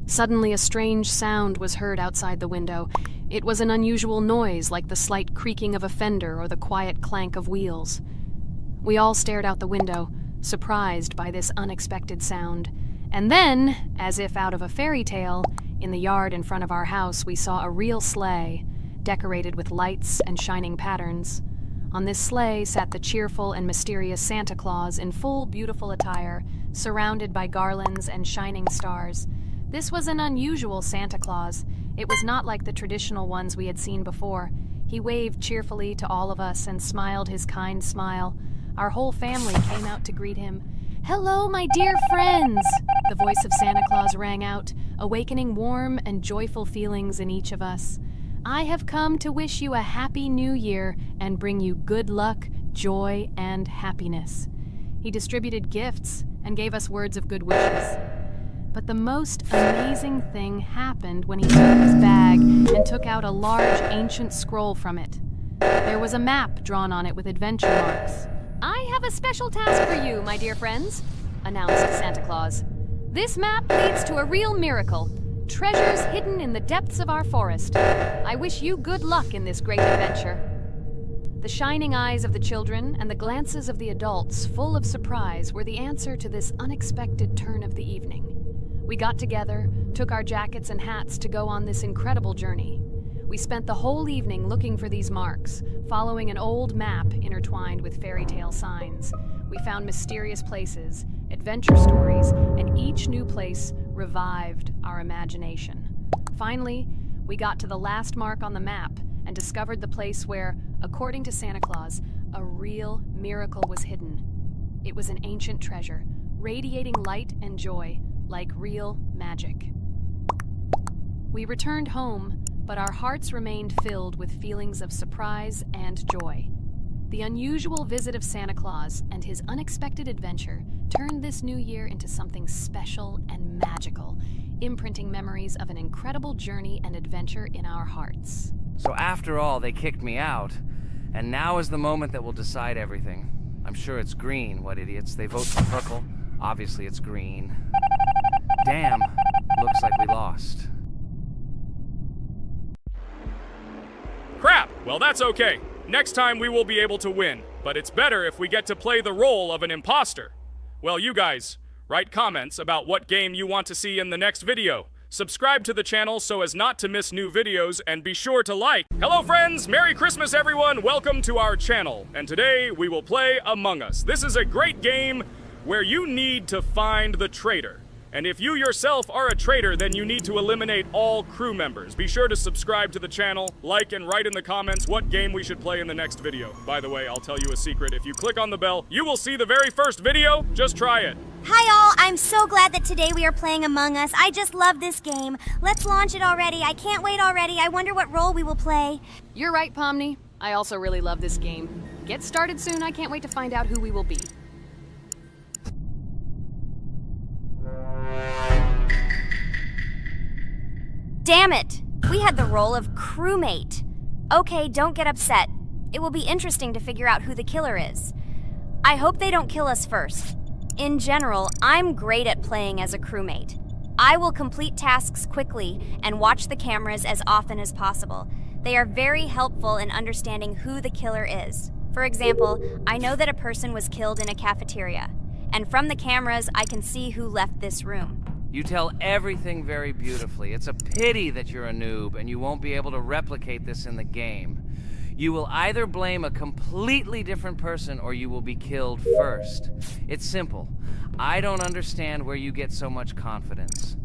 Suddenly a strange sound was heard outside the window. It was an unusual noise, like the slight creaking of a fender or the quiet clank of wheels. We all stared out the window, surprised by this unexpected sound. And then, as if out of a fairy tale, in the yard in front of our house we saw a real sleigh, decorated with lights and shining patterns. On this sleigh sat the cheerful and mysterious Santa Claus in full beautiful attire, surrounded by garlands and shining stars. This was an unusual Santa Claus. It was not like the traditional ones we had seen before. He waved cheerfully to all of us and smiled his kind smile. Our whole family came out to greet him. "Hello, my dear friends!" The voice of Santa Claus rang out, awakening warm and joyful feelings in each of us. "I have come to wish you a happy new year and bring you good luck, joy, and happiness." He distributed gifts and gave us words of good wishes. But the most amazing thing happened when he took his bag and took out a large ancient scroll from it. There was a map drawn on it with adventure marks. "I have a special task for you, my dear friends," announced Santa Claus. "This map leads to a real miracle. Treasures hidden in the depths of our forest. I wish you good luck in this great adventure." The shining eyes of the children and the glances of the adults, full of surprise, were the answer to this unexpected turn of the evening. We got together, took our jackets and hats to go on this incredible journey. We spent the whole evening looking for these marks, following an old map intertwined with fairy tale signs. We found mysterious places, adventure stories, and each new place revived our imagination. Finally, we got to the last mark on the map and discovered the place where, according to Santa Claus, a real miracle was hidden. It was an ancient treasure, radiating light and joy, like real magic. We returned home, but our hearts remained filled with feelings of surprise and joy. The unusual visit of Santa Claus and his unexpected adventure turned this new year into something special and magical, imprinting memories of an incredible journey and adventure in our hearts. So after all, they kicked me out, and now is the moment that will decide everything. I'm sure it's green, what idiots. They vote for purple. Obviously it's green. Damn, looks like we lost. Crap! Well, that's okay. Next time we will be able to win, but it's better if we get to play the role of an imposter. Well, you guys, write comments about what game you want to see in the next video. Subscribe to the channel so as not to miss new videos, and be sure to like. Hello friends, Merry Christmas everyone, welcome to our channel. And today we will play Among Us. This is a great game where you need to find the traitor. And if you yourself are a traitor, then you need to eliminate all crew members. Be sure to subscribe to the channel, like, and write in the comments what game we should play in the next video. By the way, I'll tell you a secret. If you click on the bell, you will see the very first video. Just try it. Hi all, I'm so glad that today we are playing Among Us. I just love this game. Let's launch it already. I can't wait already. I wonder what role we will play. You're right, Pomni. I also really love this game. Get started soon. I can't wait to find out who we will be. Damn it! We had the role of crewmate. Okay, don't get upset. It will be interesting to figure out who the killer is. I hope they don't kill us first. In general, I'm great at playing as a crewmate. I will complete tasks quickly and watch the cameras as often as possible. They are very helpful in understanding who the killer is. For example, I know that a person was killed in a cafeteria, and from the cameras I can see who left this room. You tell everything very beautifully. It's a pity that you're a noob and you won't be able to replicate this in the game. You will either blame a completely different person or you will be killed first. It's simple. I don't understand where you get so much confidence.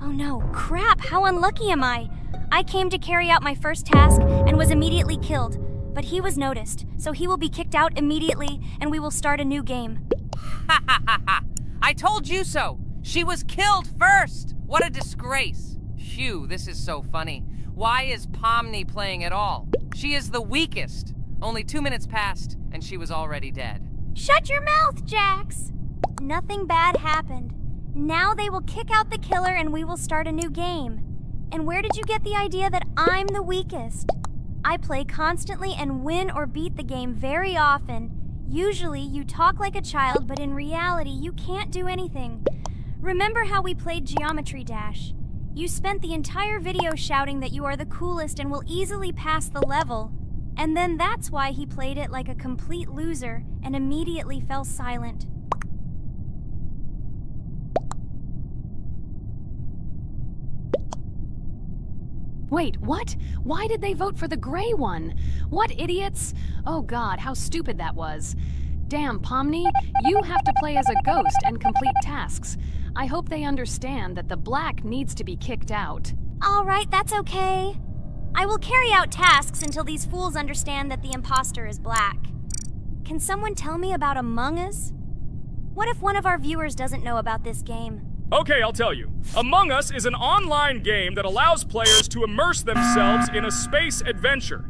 Oh no, crap, how unlucky am I? I came to carry out my first task and was immediately killed, but he was noticed, so he will be kicked out immediately and we will start a new game. Ha ha ha ha! I told you so! She was killed first! What a disgrace! Phew, this is so funny. Why is Pomni playing at all? She is the weakest. Only 2 minutes passed and she was already dead. Shut your mouth, Jax! Nothing bad happened. Now they will kick out the killer and we will start a new game. And where did you get the idea that I'm the weakest? I play constantly and win or beat the game very often. Usually you talk like a child, but in reality you can't do anything. Remember how we played Geometry Dash? You spent the entire video shouting that you are the coolest and will easily pass the level. And then that's why he played it like a complete loser and immediately fell silent. Wait, what? Why did they vote for the gray one? What idiots? Oh god, how stupid that was. Damn, Pomni, you have to play as a ghost and complete tasks. I hope they understand that the black needs to be kicked out. All right, that's okay. I will carry out tasks until these fools understand that the imposter is black. Can someone tell me about Among Us? What if one of our viewers doesn't know about this game? Okay, I'll tell you. Among Us is an online game that allows players to immerse themselves in a space adventure.